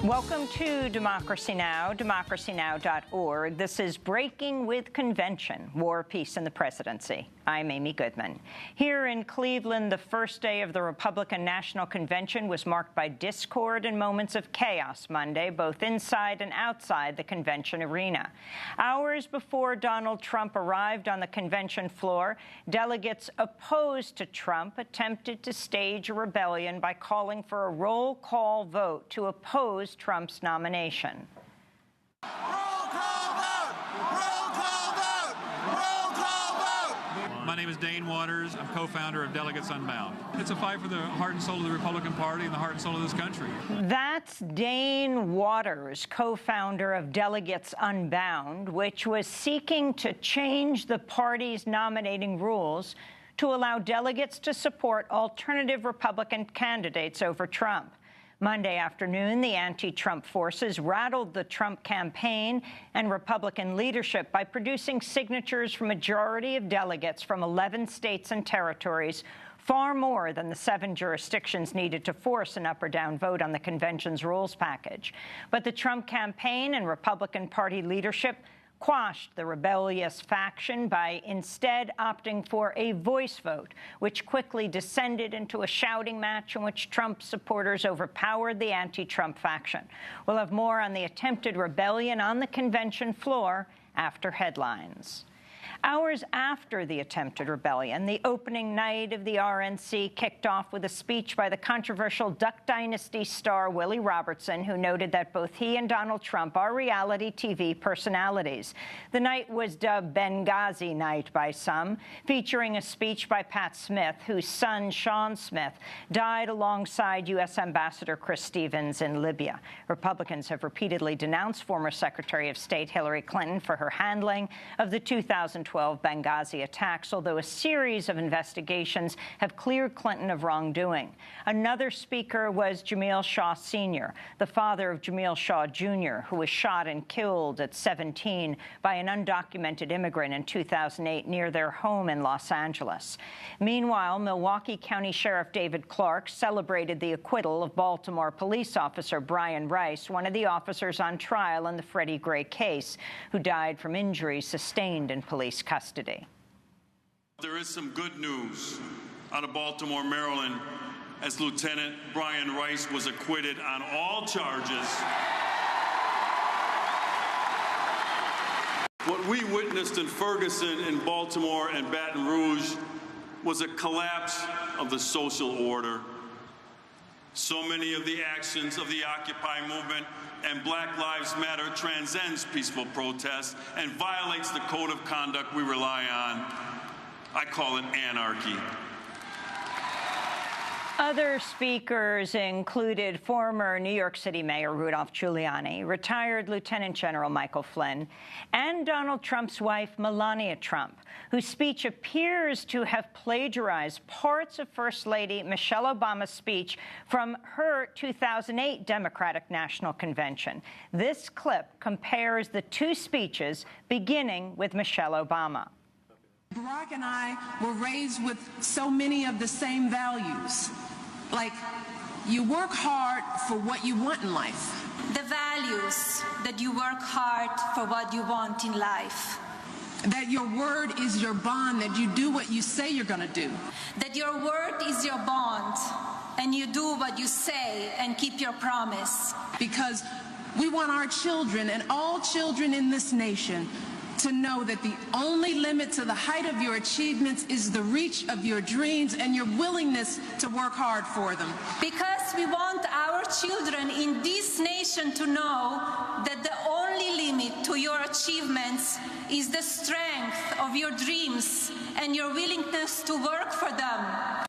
Welcome to Democracy Now!, democracynow.org. This is Breaking with Convention, War, Peace, and the Presidency. I'm Amy Goodman. Here in Cleveland, the first day of the Republican National Convention was marked by discord and moments of chaos Monday, both inside and outside the convention arena. Hours before Donald Trump arrived on the convention floor, delegates opposed to Trump attempted to stage a rebellion by calling for a roll call vote to oppose Trump's nomination. Roll call vote! Roll call vote! Roll call vote! My name is Dane Waters. I'm co-founder of Delegates Unbound. It's a fight for the heart and soul of the Republican Party and the heart and soul of this country. That's Dane Waters, co-founder of Delegates Unbound, which was seeking to change the party's nominating rules to allow delegates to support alternative Republican candidates over Trump. Monday afternoon, the anti-Trump forces rattled the Trump campaign and Republican leadership by producing signatures from a majority of delegates from 11 states and territories, far more than the 7 jurisdictions needed to force an up or down vote on the convention's rules package. But the Trump campaign and Republican Party leadership quashed the rebellious faction by instead opting for a voice vote, which quickly descended into a shouting match in which Trump supporters overpowered the anti-Trump faction. We'll have more on the attempted rebellion on the convention floor after headlines. Hours after the attempted rebellion, the opening night of the RNC kicked off with a speech by the controversial Duck Dynasty star Willie Robertson, who noted that both he and Donald Trump are reality TV personalities. The night was dubbed Benghazi Night by some, featuring a speech by Pat Smith, whose son, Sean Smith, died alongside U.S. Ambassador Chris Stevens in Libya. Republicans have repeatedly denounced former Secretary of State Hillary Clinton for her handling of the 2012 Benghazi attacks, although a series of investigations have cleared Clinton of wrongdoing. Another speaker was Jamil Shaw Sr., the father of Jamil Shaw Jr., who was shot and killed at 17 by an undocumented immigrant in 2008 near their home in Los Angeles. Meanwhile, Milwaukee County Sheriff David Clark celebrated the acquittal of Baltimore police officer Brian Rice, one of the officers on trial in the Freddie Gray case, who died from injuries sustained in police custody. There is some good news out of Baltimore, Maryland, as Lieutenant Brian Rice was acquitted on all charges. What we witnessed in Ferguson, in Baltimore, and Baton Rouge was a collapse of the social order. So many of the actions of the Occupy movement and Black Lives Matter transcends peaceful protest and violates the code of conduct we rely on. I call it anarchy. Other speakers included former New York City Mayor Rudolph Giuliani, retired Lieutenant General Michael Flynn, and Donald Trump's wife, Melania Trump, whose speech appears to have plagiarized parts of First Lady Michelle Obama's speech from her 2008 Democratic National Convention. This clip compares the two speeches, beginning with Michelle Obama. Barack and I were raised with so many of the same values. Like, you work hard for what you want in life. The values that you work hard for what you want in life. That your word is your bond, that you do what you say you're going to do. That your word is your bond, and you do what you say and keep your promise. Because we want our children and all children in this nation to know that the only limit to the height of your achievements is the reach of your dreams and your willingness to work hard for them. Because we want our children in this nation to know that the only limit to your achievements is the strength of your dreams and your willingness to work for them.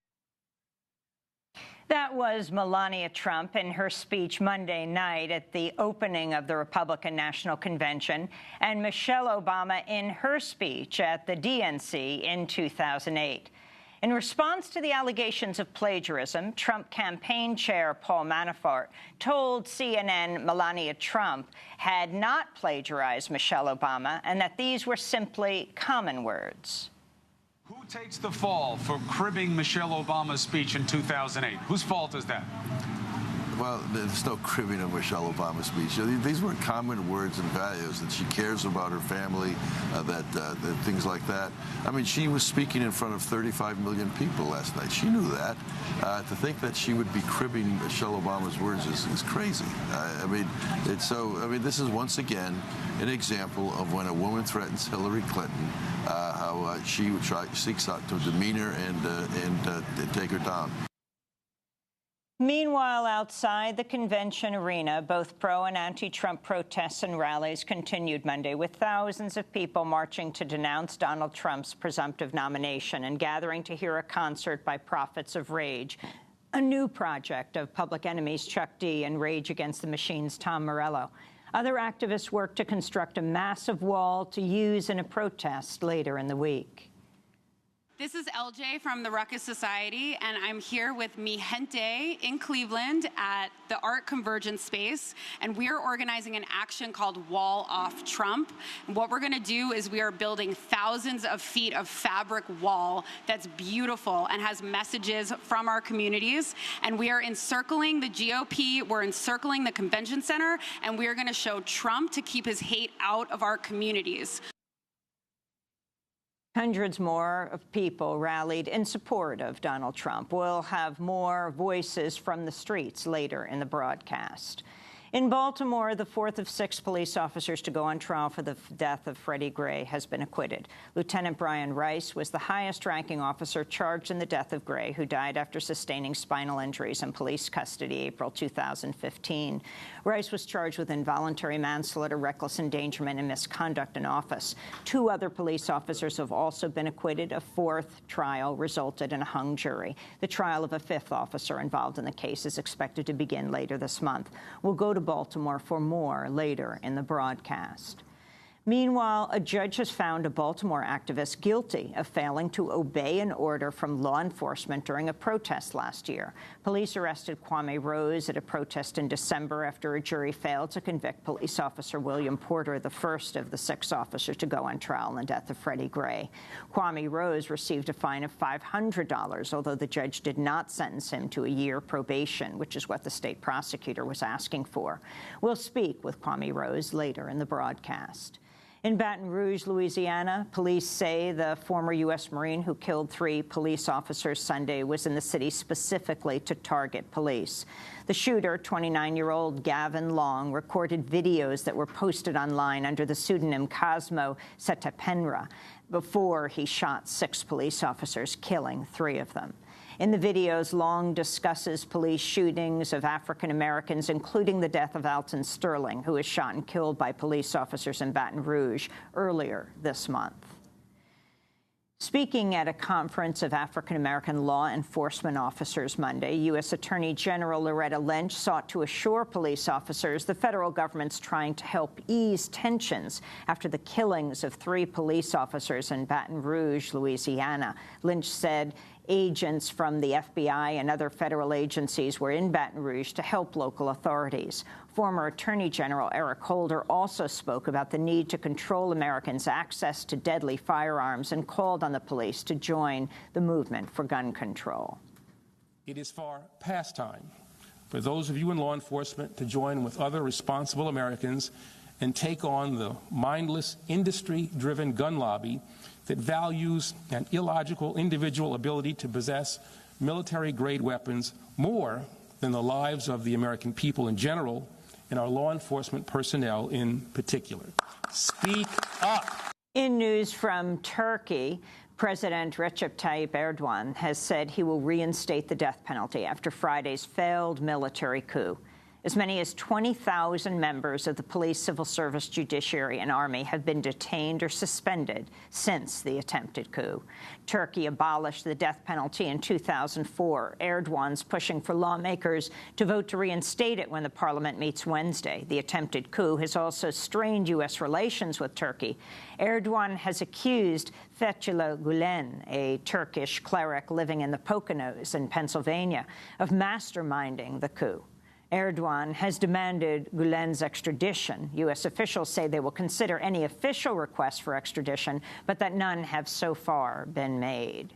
That was Melania Trump in her speech Monday night at the opening of the Republican National Convention, and Michelle Obama in her speech at the DNC in 2008. In response to the allegations of plagiarism, Trump campaign chair Paul Manafort told CNN Melania Trump had not plagiarized Michelle Obama and that these were simply common words. Who takes the fall for cribbing Michelle Obama's speech in 2008? Whose fault is that? Well, there's no cribbing of Michelle Obama's speech. These were common words and values, that she cares about her family, that things like that. I mean, she was speaking in front of 35 million people last night. She knew that. To think that she would be cribbing Michelle Obama's words is crazy. I mean, this is once again an example of when a woman threatens Hillary Clinton, how she seeks out to demean her and take her down. Meanwhile, outside the convention arena, both pro- and anti-Trump protests and rallies continued Monday, with thousands of people marching to denounce Donald Trump's presumptive nomination and gathering to hear a concert by Prophets of Rage, a new project of Public Enemy's Chuck D and Rage Against the Machine's Tom Morello. Other activists worked to construct a massive wall to use in a protest later in the week. This is LJ from the Ruckus Society, and I'm here with Mi Gente in Cleveland at the Art Convergence Space, and we are organizing an action called Wall Off Trump. And what we're going to do is we are building thousands of feet of fabric wall that's beautiful and has messages from our communities, and we are encircling the GOP, we're encircling the convention center, and we are going to show Trump to keep his hate out of our communities. Hundreds more of people rallied in support of Donald Trump. We'll have more voices from the streets later in the broadcast. In Baltimore, the fourth of 6 police officers to go on trial for the death of Freddie Gray has been acquitted. Lieutenant Brian Rice was the highest-ranking officer charged in the death of Gray, who died after sustaining spinal injuries in police custody April 2015. Rice was charged with involuntary manslaughter, reckless endangerment, and misconduct in office. 2 other police officers have also been acquitted. A 4th trial resulted in a hung jury. The trial of a 5th officer involved in the case is expected to begin later this month. We'll go to Baltimore for more later in the broadcast. Meanwhile, a judge has found a Baltimore activist guilty of failing to obey an order from law enforcement during a protest last year. Police arrested Kwame Rose at a protest in December after a jury failed to convict police officer William Porter, the first of the 6 officers to go on trial in the death of Freddie Gray. Kwame Rose received a fine of $500, although the judge did not sentence him to a year probation, which is what the state prosecutor was asking for. We'll speak with Kwame Rose later in the broadcast. In Baton Rouge, Louisiana, police say the former U.S. Marine who killed 3 police officers Sunday was in the city specifically to target police. The shooter, 29-year-old Gavin Long, recorded videos that were posted online under the pseudonym Cosmo Setapenra before he shot 6 police officers, killing 3 of them. In the videos, Long discusses police shootings of African Americans, including the death of Alton Sterling, who was shot and killed by police officers in Baton Rouge earlier this month. Speaking at a conference of African American law enforcement officers Monday, U.S. Attorney General Loretta Lynch sought to assure police officers the federal government's trying to help ease tensions after the killings of 3 police officers in Baton Rouge, Louisiana. Lynch said agents from the FBI and other federal agencies were in Baton Rouge to help local authorities. Former Attorney General Eric Holder also spoke about the need to control Americans' access to deadly firearms and called on the police to join the movement for gun control. It is far past time for those of you in law enforcement to join with other responsible Americans and take on the mindless, industry-driven gun lobby that values an illogical individual ability to possess military-grade weapons more than the lives of the American people in general and our law enforcement personnel in particular. Speak up. In news from Turkey, President Recep Tayyip Erdogan has said he will reinstate the death penalty after Friday's failed military coup. As many as 20,000 members of the police, civil service, judiciary, and army have been detained or suspended since the attempted coup. Turkey abolished the death penalty in 2004. Erdogan's pushing for lawmakers to vote to reinstate it when the parliament meets Wednesday. The attempted coup has also strained U.S. relations with Turkey. Erdogan has accused Fethullah Gulen, a Turkish cleric living in the Poconos in Pennsylvania, of masterminding the coup. Erdogan has demanded Gulen's extradition. U.S. officials say they will consider any official requests for extradition, but that none have so far been made.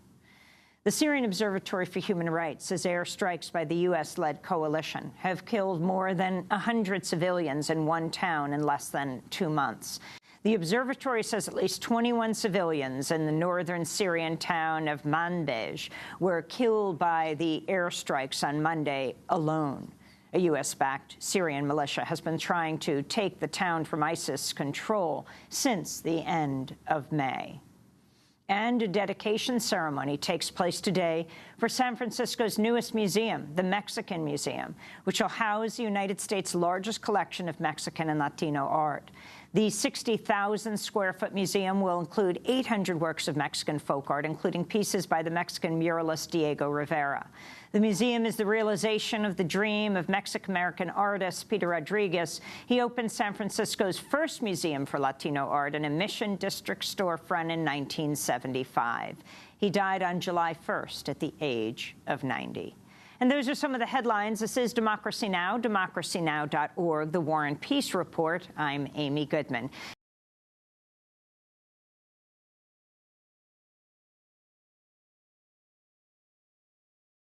The Syrian Observatory for Human Rights says airstrikes by the U.S.-led coalition have killed more than 100 civilians in one town in less than 2 months. The observatory says at least 21 civilians in the northern Syrian town of Manbij were killed by the airstrikes on Monday alone. A U.S.-backed Syrian militia has been trying to take the town from ISIS control since the end of May. And a dedication ceremony takes place today for San Francisco's newest museum, the Mexican Museum, which will house the United States' largest collection of Mexican and Latino art. The 60,000-square-foot museum will include 800 works of Mexican folk art, including pieces by the Mexican muralist Diego Rivera. The museum is the realization of the dream of Mexican-American artist Peter Rodriguez. He opened San Francisco's first museum for Latino art in a Mission District storefront in 1975. He died on July 1st at the age of 90. And those are some of the headlines. This is Democracy Now!, democracynow.org, The War and Peace Report. I'm Amy Goodman.